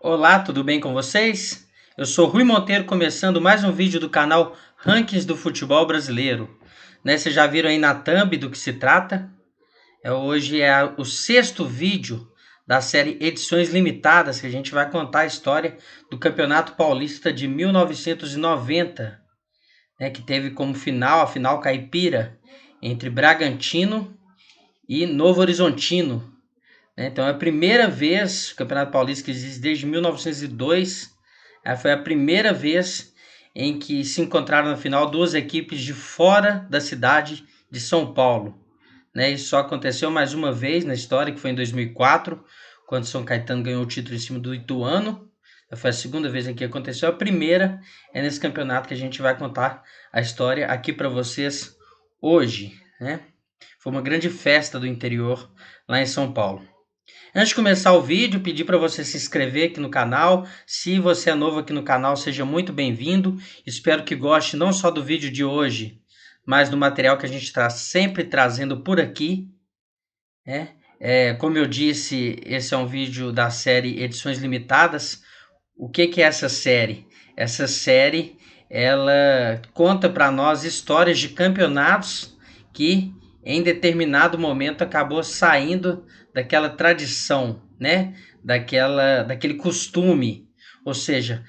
Olá, tudo bem com vocês? Eu sou Rui Monteiro, começando mais um vídeo do canal Rankings do Futebol Brasileiro. Vocês já viram aí na thumb do que se trata? Hoje é o sexto vídeo da série Edições Limitadas, que a gente vai contar a história do Campeonato Paulista de 1990, que teve como final a final caipira entre Bragantino e Novo Horizontino. Então é a primeira vez, o Campeonato Paulista que existe desde 1902, foi a primeira vez em que se encontraram na final duas equipes de fora da cidade de São Paulo. Isso só aconteceu mais uma vez na história, que foi em 2004, quando São Caetano ganhou o título em cima do Ituano. Foi a segunda vez em que aconteceu. A primeira é nesse campeonato que a gente vai contar a história aqui para vocês hoje. Foi uma grande festa do interior lá em São Paulo. Antes de começar o vídeo, pedir para você se inscrever aqui no canal. Se você é novo aqui no canal, seja muito bem-vindo. Espero que goste não só do vídeo de hoje, mas do material que a gente está sempre trazendo por aqui. Como eu disse, esse é um vídeo da série Edições Limitadas. O que é essa série? Essa série, ela conta para nós histórias de campeonatos que em determinado momento acabou saindo daquela tradição, daquele costume, ou seja,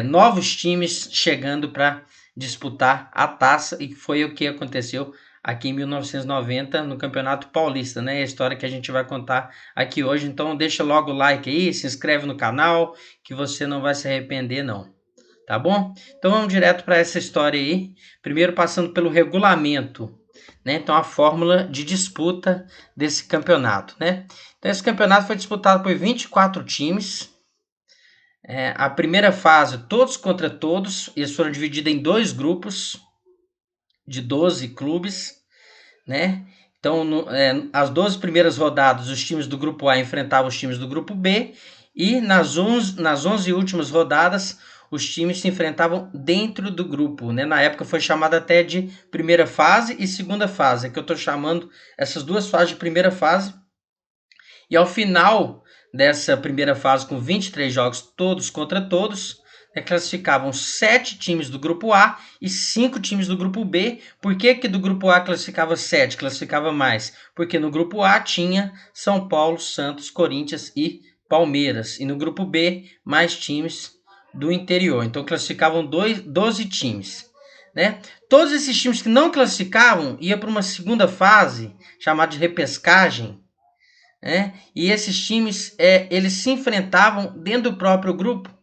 novos times chegando para disputar a taça, e foi o que aconteceu aqui em 1990 no Campeonato Paulista, a história que a gente vai contar aqui hoje. Então deixa logo o like aí, se inscreve no canal, que você não vai se arrepender não, tá bom? Então vamos direto para essa história aí, primeiro passando pelo regulamento, então a fórmula de disputa desse campeonato, Então esse campeonato foi disputado por 24 times, a primeira fase todos contra todos, eles foram divididos em dois grupos de 12 clubes, Então, as 12 primeiras rodadas, os times do grupo A enfrentavam os times do grupo B, e nas 11 últimas rodadas, os times se enfrentavam dentro do grupo, Na época foi chamada até de primeira fase e segunda fase, que eu estou chamando essas duas fases de primeira fase. E ao final dessa primeira fase, com 23 jogos todos contra todos, classificavam 7 times do grupo A e 5 times do grupo B. Por que do grupo A classificava 7? Classificava mais? Porque no grupo A tinha São Paulo, Santos, Corinthians e Palmeiras. E no grupo B, mais times do interior. Então classificavam 12 times. Todos esses times que não classificavam iam para uma segunda fase, chamada de repescagem. E esses times eles se enfrentavam dentro do próprio grupo.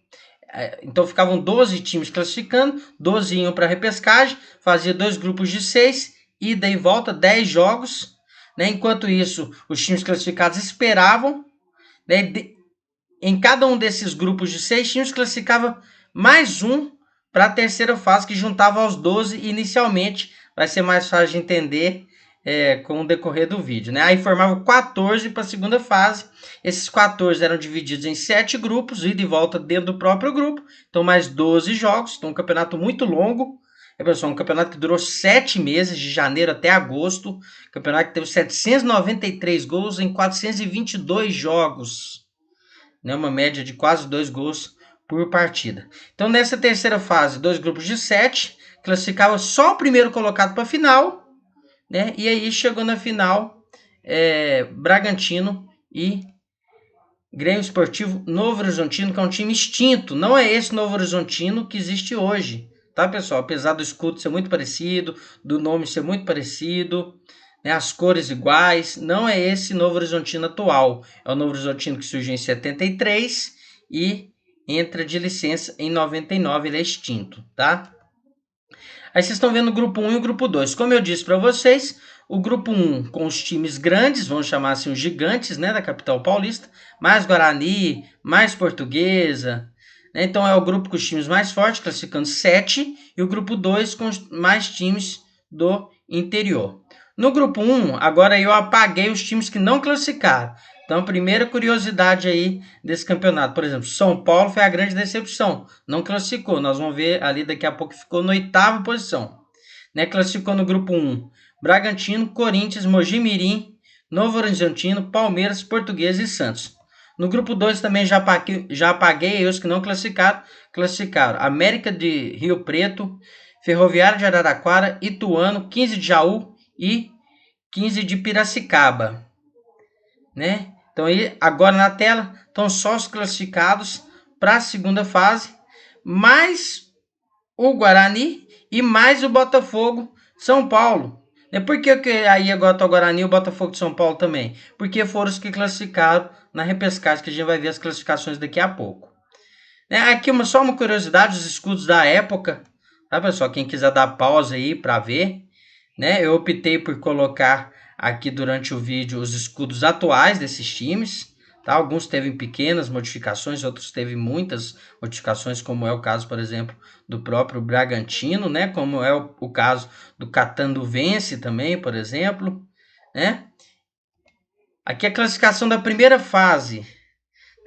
Então ficavam 12 times classificando, 12 iam para a repescagem, fazia dois grupos de 6, ida e volta, 10 jogos. Enquanto isso, os times classificados esperavam. Em cada um desses grupos de 6 times classificava mais um para a terceira fase, que juntava aos 12 inicialmente. Vai ser mais fácil de entender com o decorrer do vídeo. Aí formava 14 para a segunda fase. Esses 14 eram divididos em 7 grupos, ida e volta dentro do próprio grupo. Então mais 12 jogos. Então um campeonato muito longo. Pessoal, um campeonato que durou 7 meses, de janeiro até agosto. Campeonato que teve 793 gols em 422 jogos. Uma média de quase 2 gols por partida. Então nessa terceira fase, 2 grupos de 7. Classificava só o primeiro colocado para a final. E aí chegou na final Bragantino e Grêmio Esportivo Novo Horizontino, que é um time extinto. Não é esse Novo Horizontino que existe hoje, tá, pessoal? Apesar do escudo ser muito parecido, do nome ser muito parecido, as cores iguais, não é esse Novo Horizontino atual. É o Novo Horizontino que surgiu em 73 e entra de licença em 99, ele é extinto, tá? Aí vocês estão vendo o grupo 1 e o grupo 2. Como eu disse para vocês, o grupo 1 com os times grandes, vamos chamar assim os gigantes, da capital paulista, mais Guarani, mais Portuguesa. Então é o grupo com os times mais fortes, classificando 7, e o grupo 2 com mais times do interior. No grupo 1, agora eu apaguei os times que não classificaram. Então, primeira curiosidade aí desse campeonato. Por exemplo, São Paulo foi a grande decepção. Não classificou. Nós vamos ver ali daqui a pouco, ficou na 8ª posição. Classificou no grupo 1. Bragantino, Corinthians, Mogi Mirim, Novo Horizontino, Palmeiras, Portuguesa e Santos. No grupo 2 também já apaguei os que não classificaram. América de Rio Preto, Ferroviária de Araraquara, Ituano, 15 de Jaú e 15 de Piracicaba, né? Então aí, agora na tela estão só os classificados para a segunda fase, mais o Guarani e mais o Botafogo São Paulo. Por que aí agora está o Guarani e o Botafogo de São Paulo também? Porque foram os que classificaram na repescagem, que a gente vai ver as classificações daqui a pouco. Aqui só uma curiosidade, os escudos da época, tá, pessoal? Quem quiser dar pausa aí para ver, né? Eu optei por colocar aqui durante o vídeo os escudos atuais desses times, tá? Alguns teve pequenas modificações, outros teve muitas modificações, como é o caso, por exemplo, do próprio Bragantino, né? Como é o caso do Catanduvense também, por exemplo, né? Aqui a classificação da primeira fase.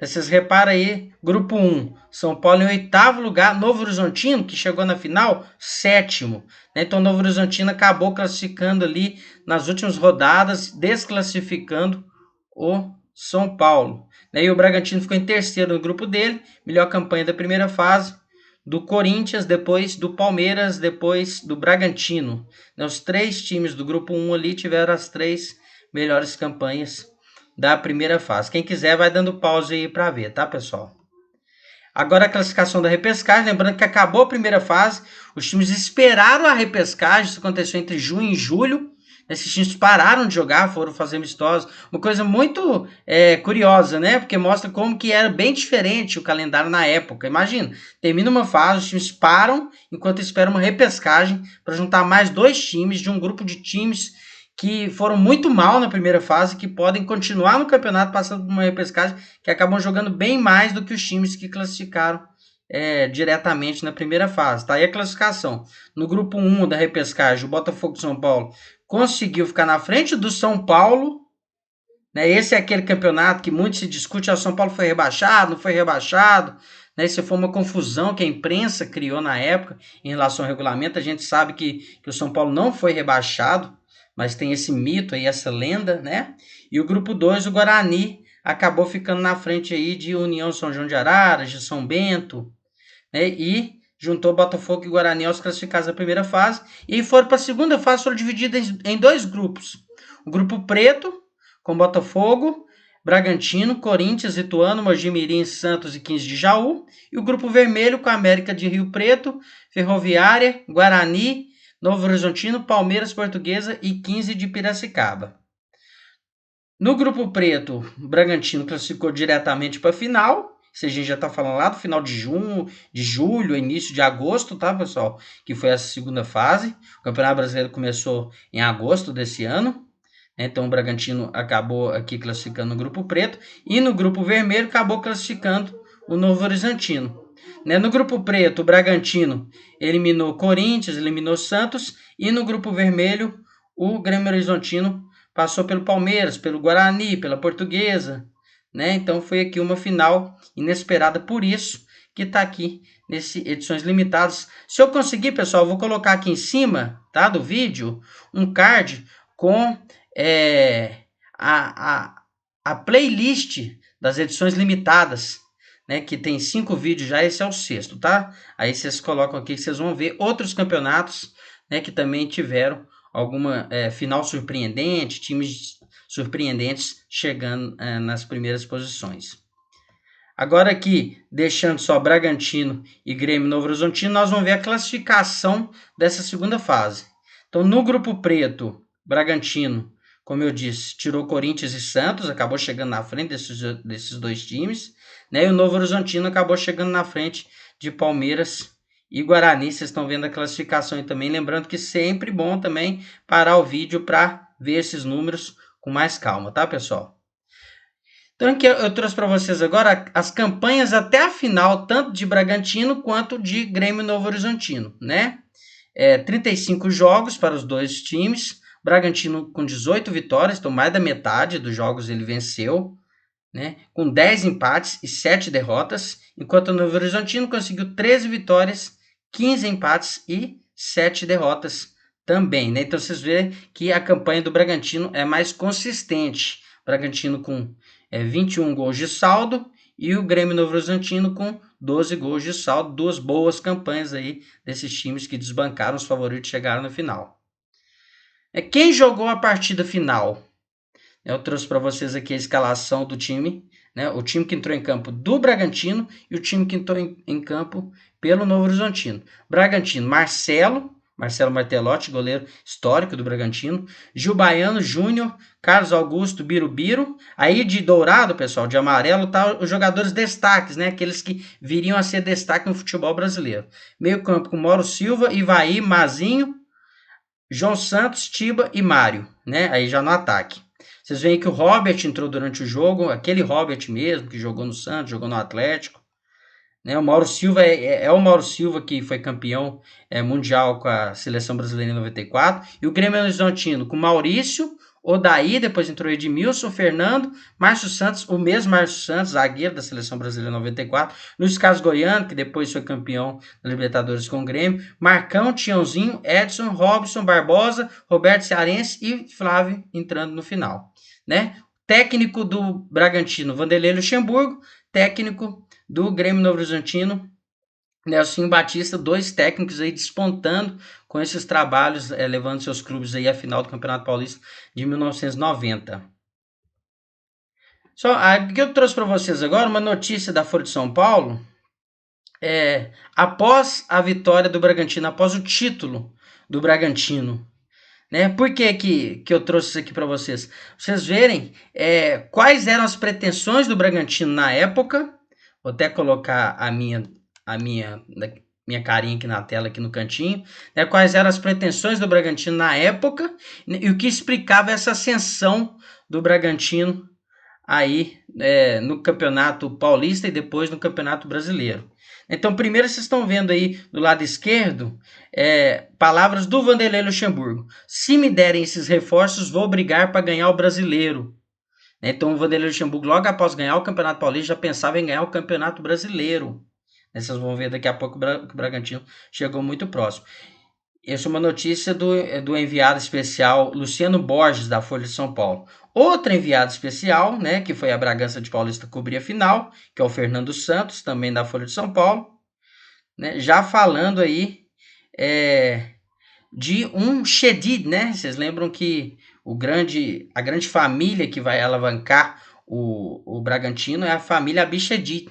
Vocês reparam aí, grupo 1, São Paulo em 8º lugar, Novo Horizontino, que chegou na final, 7º. Então, Novo Horizontino acabou classificando ali nas últimas rodadas, desclassificando o São Paulo. E o Bragantino ficou em 3º no grupo dele, melhor campanha da primeira fase, do Corinthians, depois do Palmeiras, depois do Bragantino. Os 3 times do grupo 1 ali tiveram as 3 melhores campanhas da primeira fase. Quem quiser vai dando pausa aí para ver, tá, pessoal? Agora a classificação da repescagem, lembrando que acabou a primeira fase, os times esperaram a repescagem, isso aconteceu entre junho e julho, esses times pararam de jogar, foram fazer amistosos, uma coisa muito curiosa, né, porque mostra como que era bem diferente o calendário na época. Imagina, termina uma fase, os times param, enquanto esperam uma repescagem, para juntar mais 2 times de um grupo de times que foram muito mal na primeira fase, que podem continuar no campeonato passando por uma repescagem, que acabam jogando bem mais do que os times que classificaram diretamente na primeira fase. Tá aí a classificação. No grupo 1 da repescagem, o Botafogo de São Paulo conseguiu ficar na frente do São Paulo. Esse é aquele campeonato que muito se discute, o São Paulo foi rebaixado, não foi rebaixado. Isso foi uma confusão que a imprensa criou na época em relação ao regulamento. A gente sabe que o São Paulo não foi rebaixado, mas tem esse mito aí, essa lenda, né? E o grupo 2, o Guarani, acabou ficando na frente aí de União São João de Araras, de São Bento, né? E juntou Botafogo e Guarani aos classificados da primeira fase. E foram para a segunda fase, foram divididas em 2 grupos. O grupo preto, com Botafogo, Bragantino, Corinthians, Ituano, Mogi-mirim, Santos e 15 de Jaú. E o grupo vermelho, com a América de Rio Preto, Ferroviária, Guarani, Novo Horizontino, Palmeiras, Portuguesa e 15 de Piracicaba. No grupo preto, o Bragantino classificou diretamente para a final. Isso a gente já está falando lá do final de junho, de julho, início de agosto, tá, pessoal? Que foi essa segunda fase. O Campeonato Brasileiro começou em agosto desse ano. Então o Bragantino acabou aqui classificando no grupo preto. E no grupo vermelho acabou classificando o Novo Horizontino. No grupo preto, o Bragantino eliminou Corinthians, eliminou Santos. E no grupo vermelho, o Grêmio Horizontino passou pelo Palmeiras, pelo Guarani, pela Portuguesa. Então foi aqui uma final inesperada, por isso que está aqui nesse Edições Limitadas. Se eu conseguir, pessoal, eu vou colocar aqui em cima, tá, do vídeo um card com a playlist das edições limitadas, que tem 5 vídeos já, esse é o 6º, tá? Aí vocês colocam aqui que vocês vão ver outros campeonatos, que também tiveram alguma final surpreendente, times surpreendentes chegando nas primeiras posições. Agora aqui, deixando só Bragantino e Grêmio Novo Horizontino, nós vamos ver a classificação dessa segunda fase. Então, no grupo preto, Bragantino, como eu disse, tirou Corinthians e Santos, acabou chegando na frente desses 2 times, E o Novo Horizontino acabou chegando na frente de Palmeiras e Guarani. Vocês estão vendo a classificação aí também. Lembrando que sempre bom também parar o vídeo para ver esses números com mais calma, tá, pessoal? Então, aqui eu trouxe para vocês agora as campanhas até a final, tanto de Bragantino quanto de Grêmio Novo Horizontino, 35 jogos para os 2 times. Bragantino com 18 vitórias, então mais da metade dos jogos ele venceu, com 10 empates e 7 derrotas, enquanto o Novo Horizontino conseguiu 13 vitórias, 15 empates e 7 derrotas também. Então vocês veem que a campanha do Bragantino é mais consistente. Bragantino com 21 gols de saldo, e o Grêmio Novo Horizontino com 12 gols de saldo, duas boas campanhas aí desses times que desbancaram os favoritos e chegaram na final. Quem jogou a partida final? Eu trouxe para vocês aqui a escalação do time, né? O time que entrou em campo do Bragantino e o time que entrou em campo pelo Novo Horizontino. Bragantino, Marcelo Martelotti, goleiro histórico do Bragantino. Gil Baiano Júnior, Carlos Augusto Birubiru. Aí de dourado, pessoal, de amarelo, tá os jogadores destaques, né? Aqueles que viriam a ser destaque no futebol brasileiro. Meio campo com Mauro Silva, Ivaí, Mazinho, João Santos, Tiba e Mário, né? Aí já no ataque. Vocês veem que o Robert entrou durante o jogo, aquele Robert mesmo, que jogou no Santos, jogou no Atlético. Né? O Mauro Silva é o Mauro Silva que foi campeão mundial com a seleção brasileira em 94. E o Grêmio Horizontino com Maurício, Odaí, depois entrou Edmilson, Fernando, Márcio Santos, o mesmo Márcio Santos, zagueiro da seleção brasileira em 94. Luiz Carlos Goiano, que depois foi campeão da Libertadores com o Grêmio. Marcão, Tiãozinho, Edson, Robson, Barbosa, Roberto Cearense e Flávio entrando no final. Né? Técnico do Bragantino, Vanderlei Luxemburgo. Técnico do Grêmio Novo Horizontino, Nelson Batista, dois técnicos aí despontando com esses trabalhos, levando seus clubes aí à final do Campeonato Paulista de 1990. Só que eu trouxe para vocês agora uma notícia da Folha de São Paulo, após a vitória do Bragantino, após o título do Bragantino. Né? Por que eu trouxe isso aqui para vocês? Vocês verem quais eram as pretensões do Bragantino na época. Vou até colocar a minha carinha aqui na tela, aqui no cantinho. Né? Quais eram as pretensões do Bragantino na época e o que explicava essa ascensão do Bragantino aí no Campeonato Paulista e depois no Campeonato Brasileiro. Então, primeiro vocês estão vendo aí do lado esquerdo palavras do Vanderlei Luxemburgo. Se me derem esses reforços, vou brigar para ganhar o Brasileiro. Então, o Vanderlei Luxemburgo, logo após ganhar o Campeonato Paulista, já pensava em ganhar o Campeonato Brasileiro. Vocês vão ver daqui a pouco que o Bragantino chegou muito próximo. Essa é uma notícia do enviado especial Luciano Borges, da Folha de São Paulo. Outro enviado especial, né, que foi a Bragança de Paulista cobrir a final, que é o Fernando Santos, também da Folha de São Paulo, né, já falando aí de um Chedid, né? Vocês lembram que a grande família que vai alavancar o Bragantino é a família Abichedi.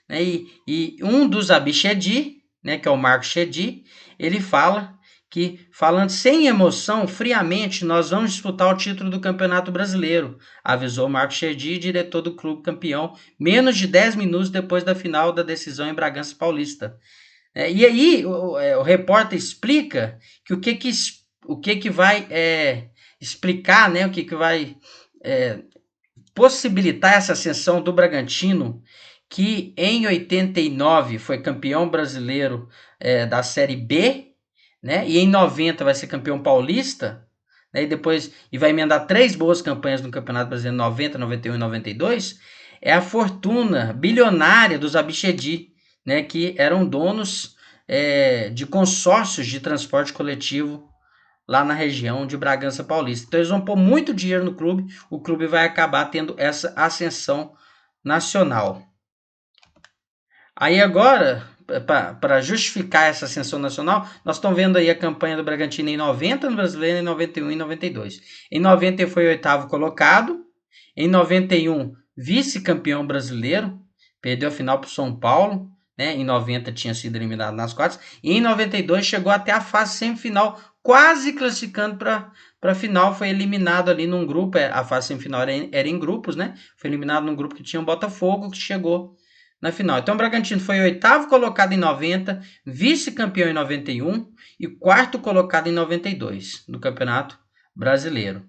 Né? E um dos Abichedi, né, que é o Marco Chedi, ele fala que, falando sem emoção, friamente, nós vamos disputar o título do Campeonato Brasileiro, avisou Marco Chedi, diretor do clube campeão, menos de 10 minutos depois da final da decisão em Bragança Paulista. E aí o repórter explica que o que vai explicar, né, o que vai possibilitar essa ascensão do Bragantino, que em 89 foi campeão brasileiro da Série B, né, e em 90 vai ser campeão paulista, né, e vai emendar 3 boas campanhas no Campeonato Brasileiro, 90, 91 e 92, é a fortuna bilionária dos Abichedi, né, que eram donos de consórcios de transporte coletivo lá na região de Bragança Paulista. Então eles vão pôr muito dinheiro no clube, o clube vai acabar tendo essa ascensão nacional. Aí agora, para justificar essa ascensão nacional, nós estamos vendo aí a campanha do Bragantino em 90 no Brasileiro, em 91 e 92. Em 90 ele foi o 8º colocado, em 91 vice-campeão brasileiro, perdeu a final para o São Paulo, né? Em 90 tinha sido eliminado nas quartas, e em 92 chegou até a fase semifinal, quase classificando para a final, foi eliminado ali num grupo, a fase semifinal era em grupos, né? Foi eliminado num grupo que tinha o Botafogo, que chegou na final. Então o Bragantino foi o 8º colocado em 90, vice-campeão em 91 e 4º colocado em 92 no Campeonato Brasileiro.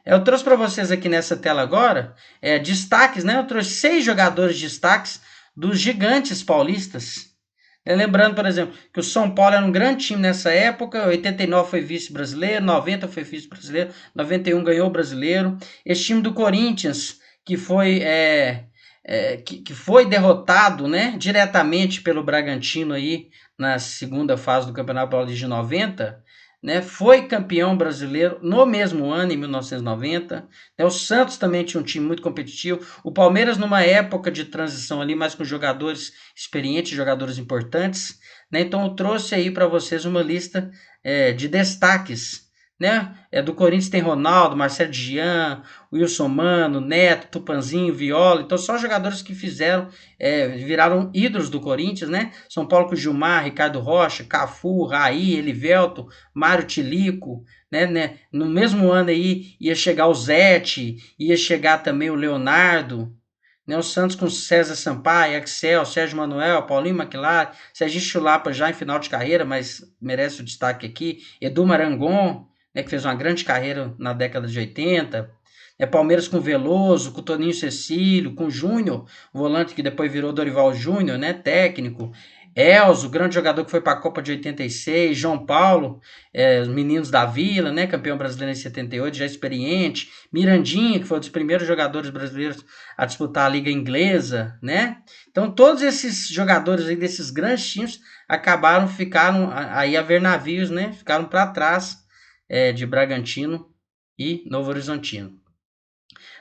Eu trouxe para vocês aqui nessa tela agora destaques, né? Eu trouxe 6 jogadores destaques dos gigantes paulistas. Lembrando, por exemplo, que o São Paulo era um grande time nessa época, 89 foi vice-brasileiro, 90 foi vice-brasileiro, 91 ganhou o brasileiro. Esse time do Corinthians, que foi derrotado, né, diretamente pelo Bragantino aí na segunda fase do Campeonato Paulista de 90, né, foi campeão brasileiro no mesmo ano, em 1990. Né, o Santos também tinha um time muito competitivo. O Palmeiras, numa época de transição ali, mas com jogadores experientes, jogadores importantes. Né, então eu trouxe aí para vocês uma lista de destaques. Né? Do Corinthians tem Ronaldo, Marcelo Jean, Wilson Mano, Neto, Tupanzinho, Viola. Então só jogadores que viraram ídolos do Corinthians, né? São Paulo com Gilmar, Ricardo Rocha, Cafu, Raí, Elivelto, Mário Tilico, né? No mesmo ano aí ia chegar o Zete, ia chegar também o Leonardo, né? O Santos com César Sampaio, Axel, Sérgio Manuel, Paulinho McLaren, Serginho Chulapa já em final de carreira, mas merece o destaque aqui, Edu Marangon, né, que fez uma grande carreira na década de 80, Palmeiras com Veloso, com Toninho Cecílio, com Júnior, volante que depois virou Dorival Júnior, né, técnico, Elzo, grande jogador que foi para a Copa de 86, João Paulo, os meninos da Vila, né, campeão brasileiro em 78, já experiente, Mirandinha, que foi um dos primeiros jogadores brasileiros a disputar a Liga Inglesa, né? Então todos esses jogadores aí desses grandes times ficaram aí a ver navios, né? Ficaram para trás de Bragantino e Novo Horizontino.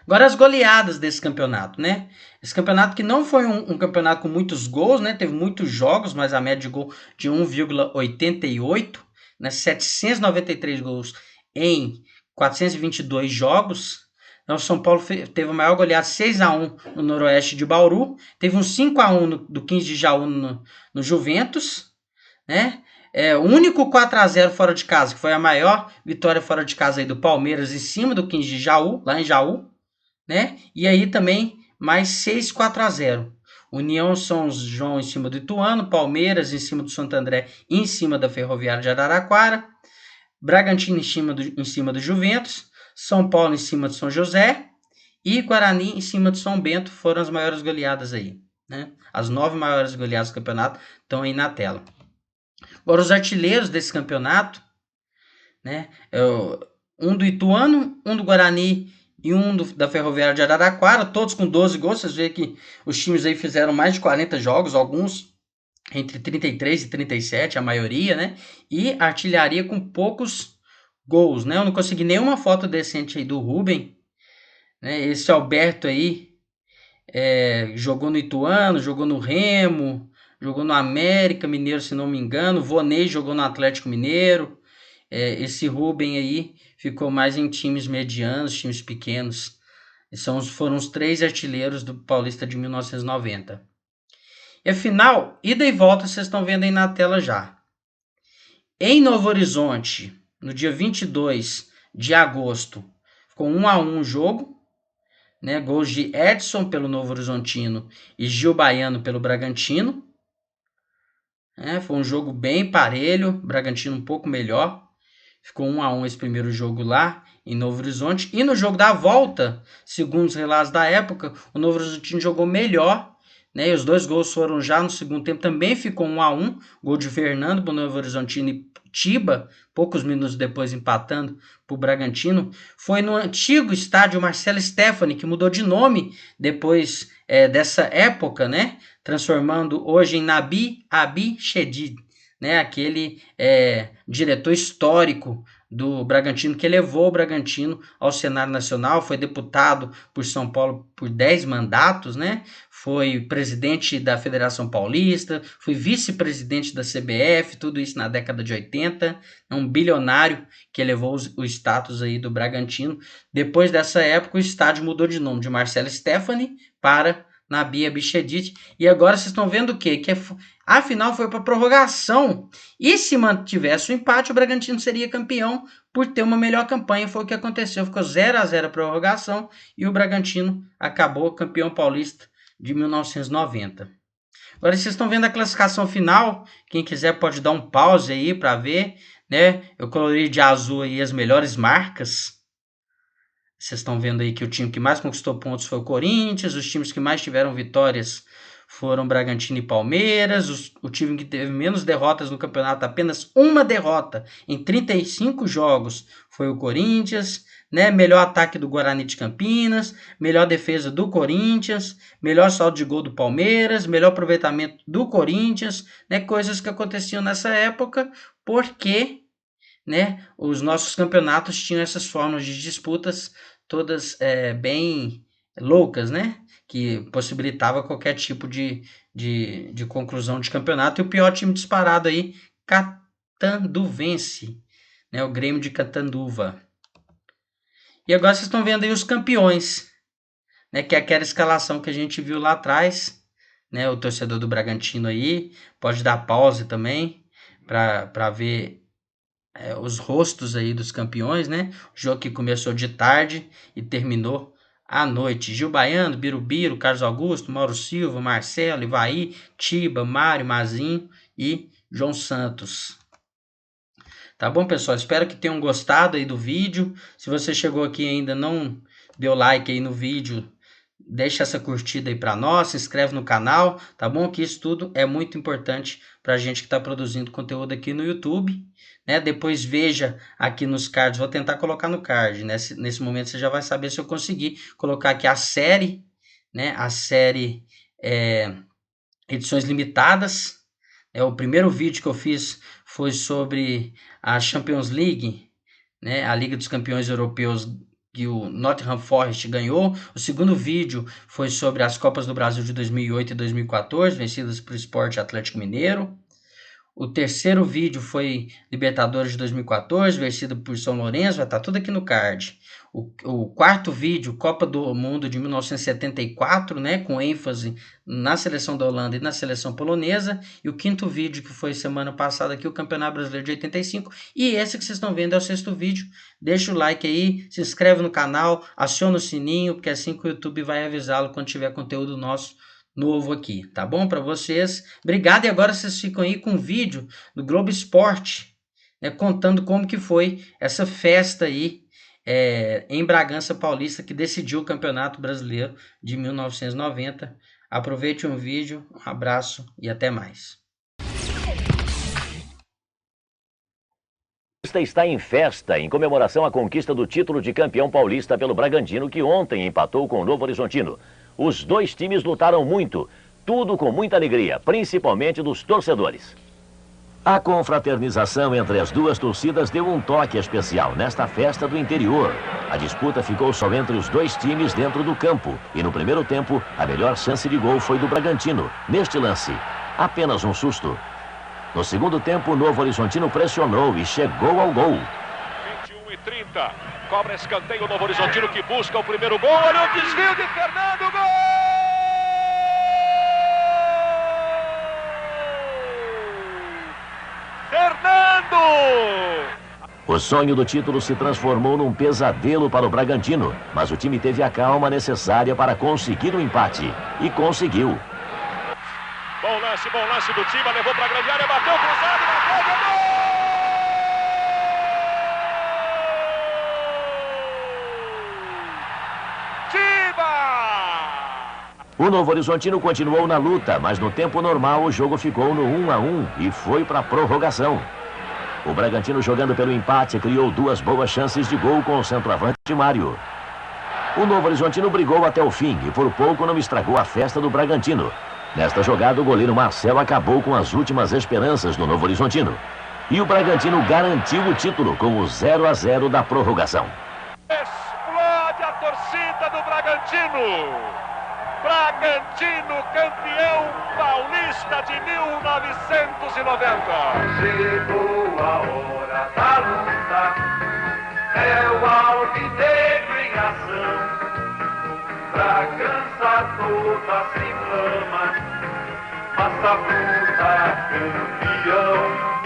Agora as goleadas desse campeonato, né? Esse campeonato que não foi um campeonato com muitos gols, né? Teve muitos jogos, mas a média de gol de 1,88, né? 793 gols em 422 jogos. Então o São Paulo teve a maior goleada, 6-1 no Noroeste de Bauru. Teve um 5-1 do 15 de Jaú no Juventus, né? O único 4-0 fora de casa, que foi a maior vitória fora de casa aí do Palmeiras em cima do 15 de Jaú, lá em Jaú, né? E aí também mais 6-4-0. União São João em cima do Ituano, Palmeiras em cima do Santo André, em cima da Ferroviária de Araraquara, Bragantino em cima do Juventus, São Paulo em cima de São José e Guarani em cima de São Bento. Foram as maiores goleadas aí, né? As 9 maiores goleadas do campeonato estão aí na tela. Agora os artilheiros desse campeonato, né? Um do Ituano, um do Guarani e um da Ferroviária de Araraquara, todos com 12 gols. Vocês veem que os times aí fizeram mais de 40 jogos, alguns entre 33 e 37, a maioria, né? E artilharia com poucos gols, né? Eu não consegui nenhuma foto decente aí do Rubem, né? Esse Alberto aí jogou no Ituano, jogou no Remo, jogou no América Mineiro, se não me engano. Vonei jogou no Atlético Mineiro. Esse Rubem aí ficou mais em times medianos, times pequenos. Foram os 3 artilheiros do Paulista de 1990. E afinal, ida e volta, vocês estão vendo aí na tela já. Em Novo Horizonte, no dia 22 de agosto, ficou 1-1 o jogo, né? Gols de Edson pelo Novo Horizontino e Gil Baiano pelo Bragantino. Foi um jogo bem parelho, Bragantino um pouco melhor. Ficou 1-1 esse primeiro jogo lá em Novo Horizonte. E no jogo da volta, segundo os relatos da época, o Novo Horizontino jogou melhor, né? E os 2 gols foram já no segundo tempo. Também ficou 1-1. Gol de Fernando para o Novo Horizontino e Tiba, poucos minutos depois empatando para o Bragantino. Foi no antigo estádio Marcelo Stefani, que mudou de nome depois dessa época, né? Transformando hoje em Nabi Abichedid, né? Aquele diretor histórico do Bragantino, que levou o Bragantino ao cenário nacional, foi deputado por São Paulo por 10 mandatos, né? Foi presidente da Federação Paulista, foi vice-presidente da CBF, tudo isso na década de 80, um bilionário que elevou o status aí do Bragantino. Depois dessa época, o estádio mudou de nome, de Marcelo Stefani para Nabi Abichedid, e agora vocês estão vendo o quê? Que a final foi para prorrogação, e se mantivesse o empate, o Bragantino seria campeão por ter uma melhor campanha. Foi o que aconteceu, ficou 0-0 a prorrogação, e o Bragantino acabou campeão paulista de 1990. Agora vocês estão vendo a classificação final, quem quiser pode dar um pause aí para ver, né? Eu colori de azul aí as melhores marcas. Vocês estão vendo aí que o time que mais conquistou pontos foi o Corinthians, os times que mais tiveram vitórias foram Bragantino e Palmeiras, o time que teve menos derrotas no campeonato, apenas uma derrota em 35 jogos, foi o Corinthians, né? Melhor ataque do Guarani de Campinas, melhor defesa do Corinthians, melhor saldo de gol do Palmeiras, melhor aproveitamento do Corinthians, né? Coisas que aconteciam nessa época, porque, né, os nossos campeonatos tinham essas formas de disputas todas bem loucas, né, que possibilitava qualquer tipo de conclusão de campeonato. E o pior time disparado aí, Catanduvense, né, o Grêmio de Catanduva. E agora vocês estão vendo aí os campeões, né, que é aquela escalação que a gente viu lá atrás, né, o torcedor do Bragantino aí, pode dar pause também para ver os rostos aí dos campeões, né, o jogo que começou de tarde e terminou à noite. Gil Baiano, Birubiru, Carlos Augusto, Mauro Silva, Marcelo, Ivaí, Tiba, Mário, Mazinho e João Santos. Tá bom, pessoal? Espero que tenham gostado aí do vídeo. Se você chegou aqui e ainda não deu like aí no vídeo, deixa essa curtida aí para nós, se inscreve no canal, tá bom? Que isso tudo é muito importante para a gente que está produzindo conteúdo aqui no YouTube, né? Depois veja aqui nos cards, vou tentar colocar no card, né? Nesse momento você já vai saber se eu conseguir colocar aqui a série, né? A série edições limitadas. O primeiro vídeo que eu fiz foi sobre a Champions League, né? A Liga dos Campeões Europeus que o Nottingham Forest ganhou. O segundo vídeo foi sobre as Copas do Brasil de 2008 e 2014, vencidas pelo Sport Atlético Mineiro. O terceiro vídeo foi Libertadores de 2014, vencido por São Lourenço, vai estar tudo aqui no card. O quarto vídeo, Copa do Mundo de 1974, né, com ênfase na seleção da Holanda e na seleção polonesa. E o quinto vídeo, que foi semana passada aqui, o Campeonato Brasileiro de 85. E esse que vocês estão vendo é o sexto vídeo. Deixa o like aí, se inscreve no canal, aciona o sininho, porque é assim que o YouTube vai avisá-lo quando tiver conteúdo nosso novo aqui, tá bom para vocês? Obrigado, e agora vocês ficam aí com um vídeo do Globo Esporte, né, contando como que foi essa festa aí em Bragança Paulista, que decidiu o Campeonato Brasileiro de 1990. Aproveite um vídeo, um abraço e até mais. Está em festa em comemoração à conquista do título de campeão paulista pelo Bragantino, que ontem empatou com o Novo Horizontino. Os dois times lutaram muito, tudo com muita alegria, principalmente dos torcedores. A confraternização entre as duas torcidas deu um toque especial nesta festa do interior. A disputa ficou só entre os dois times dentro do campo e no primeiro tempo a melhor chance de gol foi do Bragantino. Neste lance, apenas um susto. No segundo tempo, o Novo Horizontino pressionou e chegou ao gol. 21:30, cobra escanteio o Novo Horizontino, que busca o primeiro gol. Olha o desvio de Fernando, gol! Fernando! O sonho do título se transformou num pesadelo para o Bragantino, mas o time teve a calma necessária para conseguir o empate. E conseguiu. Bom lance do Tiba, levou para a grande área, bateu cruzado na trave, gol! Tiba! O Novo Horizontino continuou na luta, mas no tempo normal o jogo ficou no 1-1 e foi para a prorrogação. O Bragantino, jogando pelo empate, criou duas boas chances de gol com o centroavante Mário. O Novo Horizontino brigou até o fim e por pouco não estragou a festa do Bragantino. Nesta jogada, o goleiro Marcelo acabou com as últimas esperanças do Novo Horizontino. E o Bragantino garantiu o título com o 0-0 da prorrogação. Explode a torcida do Bragantino! Bragantino, campeão paulista de 1990! Chegou a hora da luta, é o alvinegro em ação. Bragança toda se inflama, massa bruta campeão.